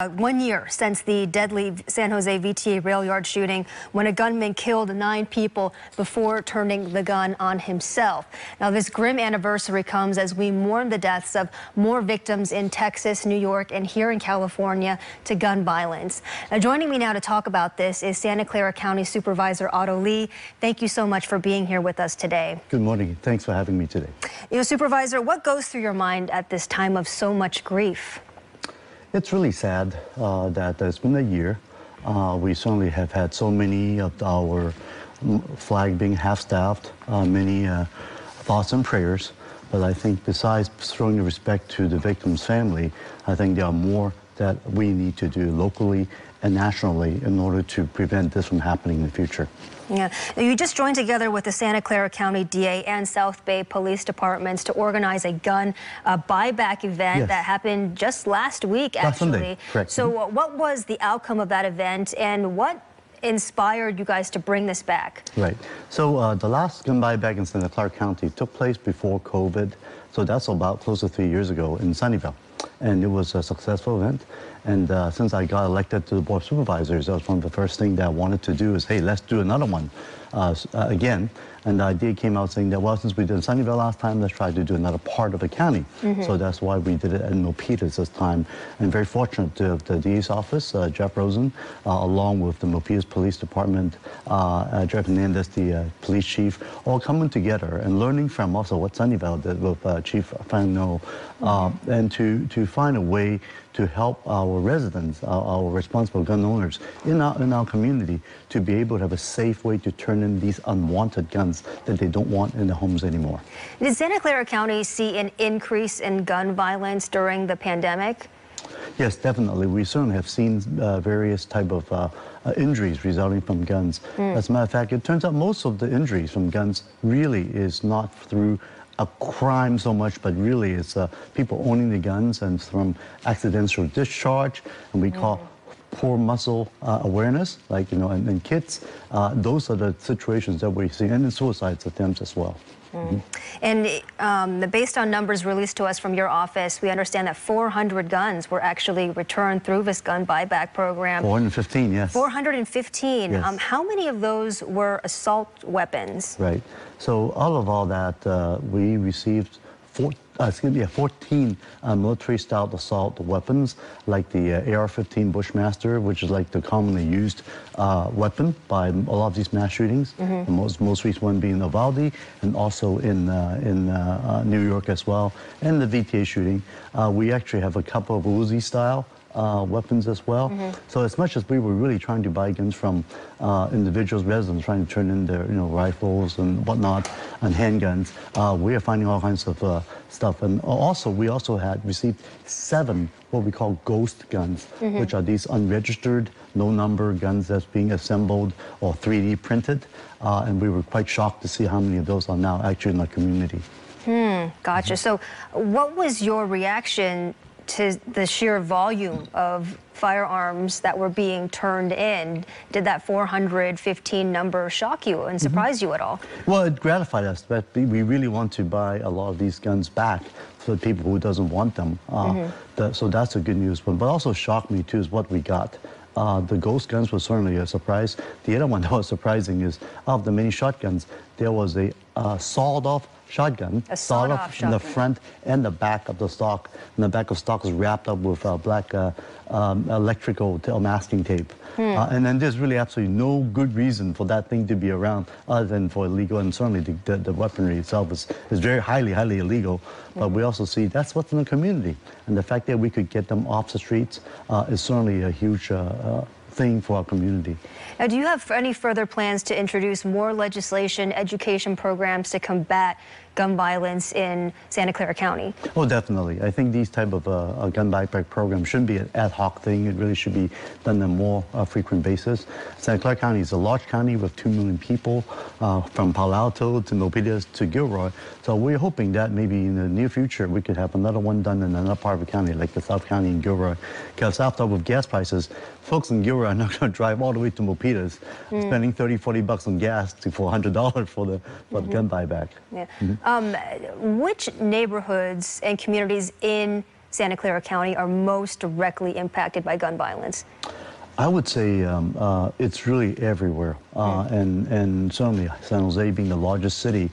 1 year since the deadly San Jose VTA rail yard shooting when a gunman killed 9 people before turning the gun on himself. Now, this grim anniversary comes as we mourn the deaths of more victims in Texas, New York, and here in California to gun violence. Now, joining me now to talk about this is Santa Clara County Supervisor Otto Lee. Thank you so much for being here with us today. Good morning. Thanks for having me today. Supervisor, what goes through your mind at this time of so much grief? It's really sad that it's been a year. We certainly have had so many of our flag being half-staffed, many thoughts and prayers. But I think besides showing the respect to the victim's family, I think there are more that we need to do locally and nationally in order to prevent this from happening in the future. Yeah, you just joined together with the Santa Clara County DA and South Bay Police Departments to organize a gun buyback event that happened just last week, actually. Sunday, correct. So what was the outcome of that event, and what inspired you guys to bring this back? Right. So the last gun buyback in Santa Clara County took place before COVID. So that's about close to 3 years ago in Sunnyvale. And it was a successful event. And since I got elected to the Board of Supervisors, that was one of the first things that I wanted to do is, hey, let's do another one again. And the idea came out saying that, well, since we did Sunnyvale last time, let's try to do another part of the county. So that's why we did it in Milpitas this time. And very fortunate to have the DA's office, Jeff Rosen, along with the Milpitas Police Department, Jeff Hernandez, the police chief, all coming together and learning from also what Sunnyvale did with Chief Frank No, and to find a way to help our residents, our responsible gun owners in our community to be able to have a safe way to turn in these unwanted guns that they don't want in their homes anymore. Did Santa Clara County see an increase in gun violence during the pandemic? Yes, definitely. We certainly have seen various type of injuries resulting from guns. As a matter of fact, it turns out most of the injuries from guns really is not through a crime so much, but really it's people owning the guns and from accidental discharge, and we call poor muscle awareness, like, and kids. Those are the situations that we're seeing, and in suicide attempts as well. And based on numbers released to us from your office, we understand that 400 guns were actually returned through this gun buyback program. 415, yes. 415. Yes. How many of those were assault weapons? Right. So all that, we received 14 military-style assault weapons, like the AR-15 Bushmaster, which is like the commonly used weapon by a lot of these mass shootings. The most recent one being Uvalde, and also in New York as well, and the VTA shooting. We actually have a couple of Uzi-style weapons as well. So as much as we were really trying to buy guns from individuals, residents trying to turn in their rifles and whatnot and handguns, we are finding all kinds of stuff. And also we had received 7 what we call ghost guns, which are these unregistered, no number guns that's being assembled or 3D printed. And we were quite shocked to see how many of those are now actually in our community. Gotcha. So what was your reaction to the sheer volume of firearms that were being turned in? Did that 415 number shock you and surprise you at all? Well, it gratified us, but we really want to buy a lot of these guns back for people who doesn't want them. So that's a good news one. But also shocked me too is what we got. The ghost guns was certainly a surprise. The other one that was surprising is of the many shotguns, there was a sawed-off shotgun, sawed-off in the front and the back of the stock. And the back of the stock is wrapped up with black electrical masking tape. And then there's really absolutely no good reason for that thing to be around other than for illegal, and certainly the weaponry itself is very highly illegal. But we also see that's what's in the community. And the fact that we could get them off the streets is certainly a huge thing for our community. Now, do you have any further plans to introduce more legislation, education programs to combat gun violence in Santa Clara County? Oh, definitely. I think these type of gun buyback programs shouldn't be an ad hoc thing. It really should be done on a more frequent basis. Santa Clara County is a large county with 2 million people, from Palo Alto to Milpitas to Gilroy. So we're hoping that maybe in the near future we could have another one done in another part of the county, like the South County in Gilroy. Because after with gas prices, folks in Gilroy are not going to drive all the way to Milpitas, spending $30-40 on gas for $100 for the gun buyback. Which neighborhoods and communities in Santa Clara County are most directly impacted by gun violence? I would say it's really everywhere, and certainly San Jose being the largest city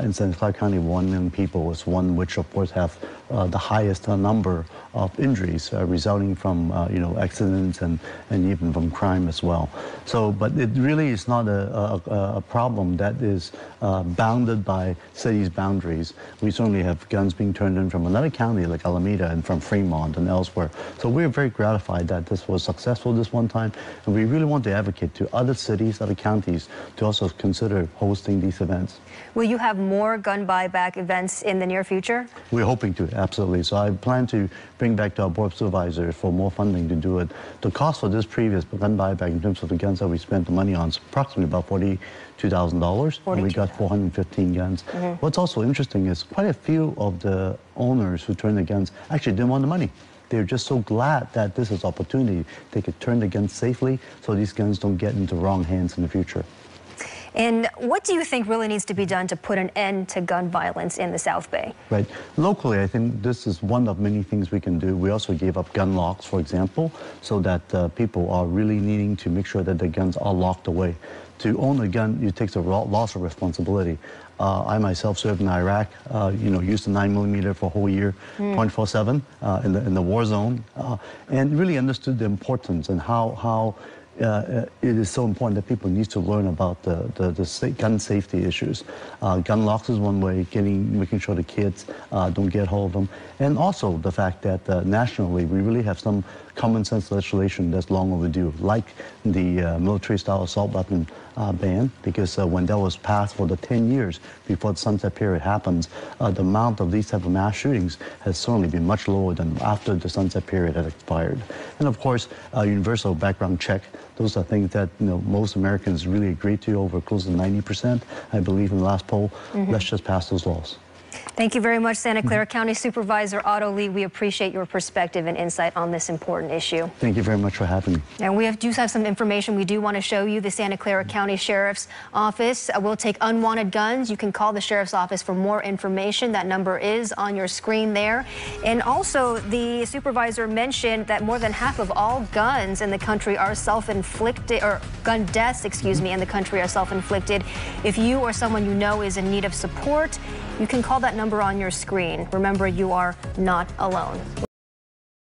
in Santa Clara County, 1 million people, is one which of course have the highest number of injuries resulting from accidents and even from crime as well. So, but it really is not a problem that is bounded by cities' boundaries. We certainly have guns being turned in from another county like Alameda and from Fremont and elsewhere. So we're very gratified that this was successful this one time, and we really want to advocate to other cities, other counties to also consider hosting these events. Will you have more gun buyback events in the near future? We're hoping to, absolutely. So I plan to bring back to our board of supervisors for more funding to do it. The cost for this previous gun buyback in terms of the guns that we spent the money on is approximately about $42,000, and we got 415 guns. What's also interesting is quite a few of the owners who turned the guns actually didn't want the money. They're just so glad that this is an opportunity. They could turn the guns safely so these guns don't get into wrong hands in the future. And what do you think really needs to be done to put an end to gun violence in the South Bay? Right. Locally, I think this is one of many things we can do. We also gave up gun locks, for example, so that people are really needing to make sure that the guns are locked away. To own a gun, it takes a loss of responsibility. I myself served in Iraq, used a 9mm for a whole year, 24/7 in the war zone, and really understood the importance and how it is so important that people need to learn about the gun safety issues. Gun locks is one way, making sure the kids don't get hold of them. And also the fact that nationally we really have some common sense legislation that's long overdue, like the military-style assault weapon ban, because when that was passed for the 10 years before the sunset period happens, the amount of these type of mass shootings has certainly been much lower than after the sunset period had expired. And of course, universal background check. Those are things that most Americans really agree to, over close to 90%, I believe, in the last poll. Let's just pass those laws. Thank you very much, Santa Clara County Supervisor Otto Lee. We appreciate your perspective and insight on this important issue. Thank you very much for having me. And we do have some information we do want to show you. The Santa Clara County Sheriff's Office will take unwanted guns. You can call the Sheriff's Office for more information. That number is on your screen there. And also, the supervisor mentioned that more than half of all guns in the country are self-inflicted, or gun deaths, excuse me, in the country are self-inflicted. If you or someone you know is in need of support, you can call that number on your screen. Remember, you are not alone.